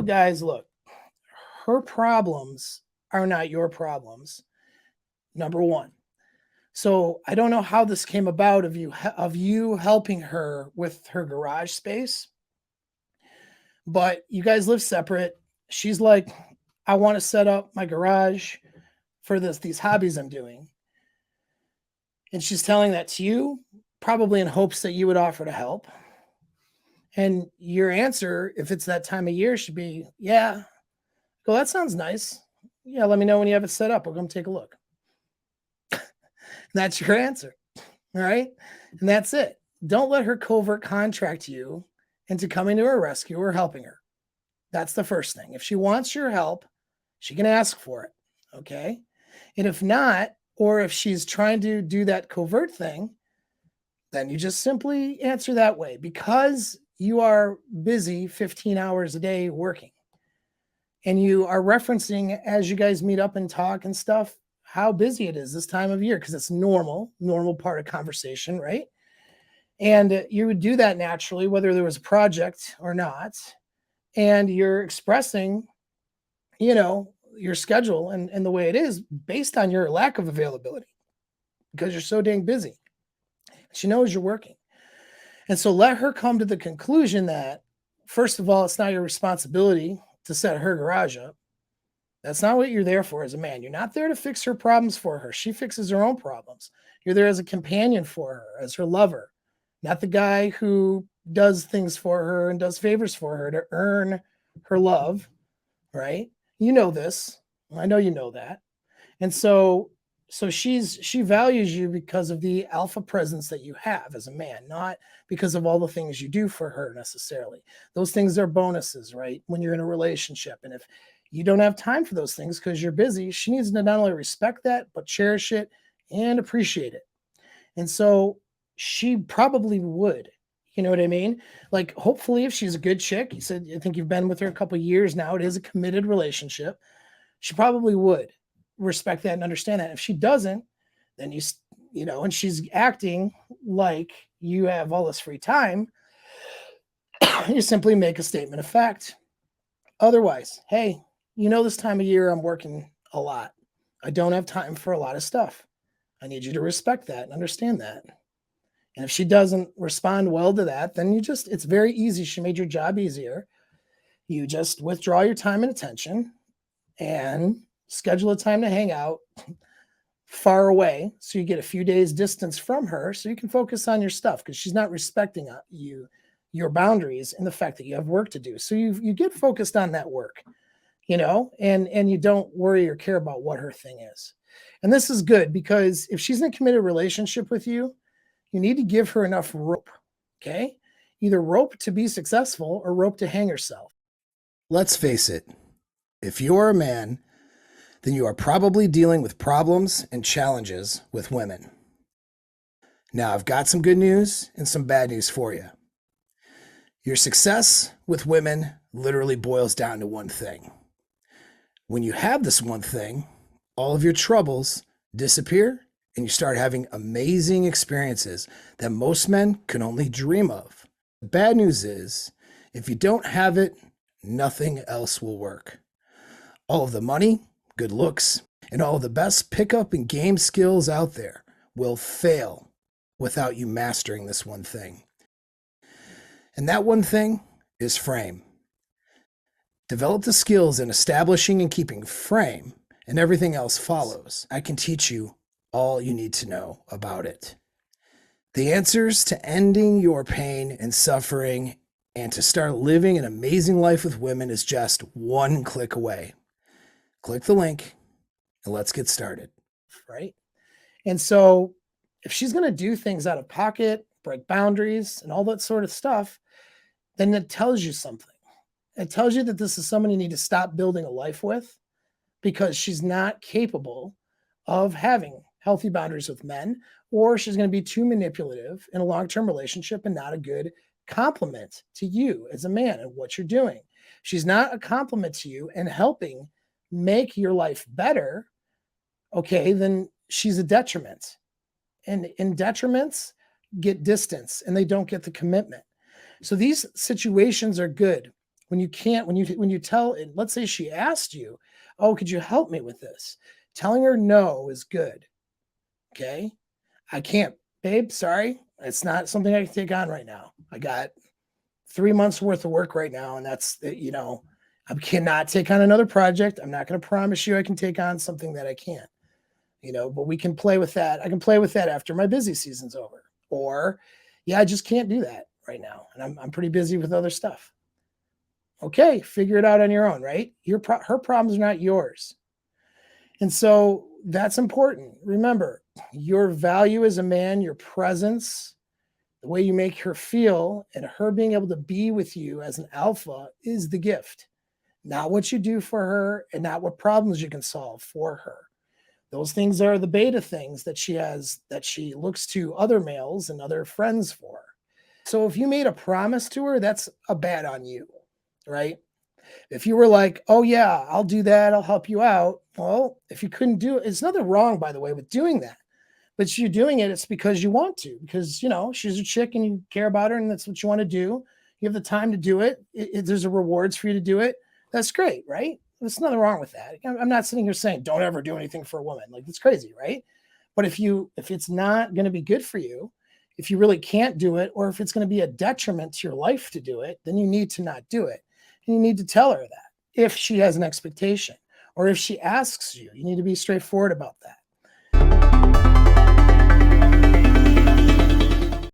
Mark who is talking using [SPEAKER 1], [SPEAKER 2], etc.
[SPEAKER 1] tell guys, look, her problems are not your problems. Number one. So I don't know how this came about of you helping her with her garage space, but you guys live separate. She's like, I want to set up my garage for these hobbies I'm doing. And she's telling that to you, probably in hopes that you would offer to help. And your answer, if it's that time of year, should be, yeah. Well, that sounds nice. Yeah, let me know when you have it set up. We'll come take a look. That's your answer. All right. And that's it. Don't let her covert contract you into coming to her rescue or helping her. That's the first thing. If she wants your help, she can ask for it. Okay. And if not, or if she's trying to do that covert thing, then you just simply answer that way because you are busy 15 hours a day working. And you are referencing as you guys meet up and talk and stuff, how busy it is this time of year, because it's normal part of conversation, right? And you would do that naturally, whether there was a project or not. And you're expressing, your schedule and the way it is based on your lack of availability because you're so dang busy. She knows you're working. And so let her come to the conclusion that, first of all, it's not your responsibility to set her garage up. That's not what you're there for as a man. You're not there to fix her problems for her. She fixes her own problems. You're there as a companion for her, as her lover, not the guy who does things for her and does favors for her to earn her love, right? You know this. I know you know that. And so she values you because of the alpha presence that you have as a man, not because of all the things you do for her necessarily. Those things are bonuses, right? When you're in a relationship. And if you don't have time for those things because you're busy, she needs to not only respect that, but cherish it and appreciate it. And so she probably would, you know what I mean? Like, hopefully, if she's a good chick, you said, I think you've been with her a couple of years now, it is a committed relationship. She probably would respect that and understand that. If she doesn't, then and she's acting like you have all this free time, you simply make a statement of fact. Otherwise, hey, this time of year I'm working a lot. I don't have time for a lot of stuff. I need you to respect that and understand that. And if she doesn't respond well to that, then it's very easy. She made your job easier. You just withdraw your time and attention and schedule a time to hang out far away so you get a few days distance from her so you can focus on your stuff because she's not respecting your boundaries and the fact that you have work to do. So you get focused on that work, and you don't worry or care about what her thing is. And this is good because if she's in a committed relationship with you, you need to give her enough rope, okay? Either rope to be successful or rope to hang herself.
[SPEAKER 2] Let's face it, if you're a man, then you are probably dealing with problems and challenges with women. Now, I've got some good news and some bad news for you. Your success with women literally boils down to one thing. When you have this one thing, all of your troubles disappear and you start having amazing experiences that most men can only dream of. The bad news is, if you don't have it, nothing else will work. All of the money, good looks, and all of the best pickup and game skills out there will fail without you mastering this one thing. And that one thing is frame. Develop the skills in establishing and keeping frame, and everything else follows. I can teach you all you need to know about it. The answers to ending your pain and suffering and to start living an amazing life with women is just one click away. Click the link and let's get started.
[SPEAKER 1] Right? And so if she's going to do things out of pocket, break boundaries and all that sort of stuff, then it tells you something. It tells you that this is someone you need to stop building a life with because she's not capable of having healthy boundaries with men, or she's going to be too manipulative in a long-term relationship and not a good compliment to you as a man and what you're doing. She's not a compliment to you and helping make your life better, okay, then she's a detriment. And detriments get distance and they don't get the commitment. So these situations are good when you can't, when you tell, let's say she asked you, oh, could you help me with this? Telling her no is good. Okay. I can't, babe, sorry. It's not something I can take on right now. I got 3 months worth of work right now. And that's, I cannot take on another project. I'm not going to promise you I can take on something that I can't, but we can play with that. I can play with that after my busy season's over. Or, yeah, I just can't do that right now. And I'm pretty busy with other stuff. Okay, figure it out on your own, right? Her problems are not yours. And so that's important. Remember, your value as a man, your presence, the way you make her feel, and her being able to be with you as an alpha is the gift. Not what you do for her and not what problems you can solve for her. Those things are the beta things that she has, that she looks to other males and other friends for. So if you made a promise to her, that's a bad on you, right? If you were like, oh yeah, I'll do that, I'll help you out. Well, if you couldn't do it, it's nothing wrong, by the way, with doing that. But you're doing it, it's because you want to, because she's a chick and you care about her and that's what you want to do. You have the time to do it. There's a rewards for you to do it. That's great, right? There's nothing wrong with that. I'm not sitting here saying don't ever do anything for a woman. Like, that's crazy, right? But if it's not going to be good for you, if you really can't do it, or if it's going to be a detriment to your life to do it, then you need to not do it. And you need to tell her that if she has an expectation, or if she asks you, you need to be straightforward about that.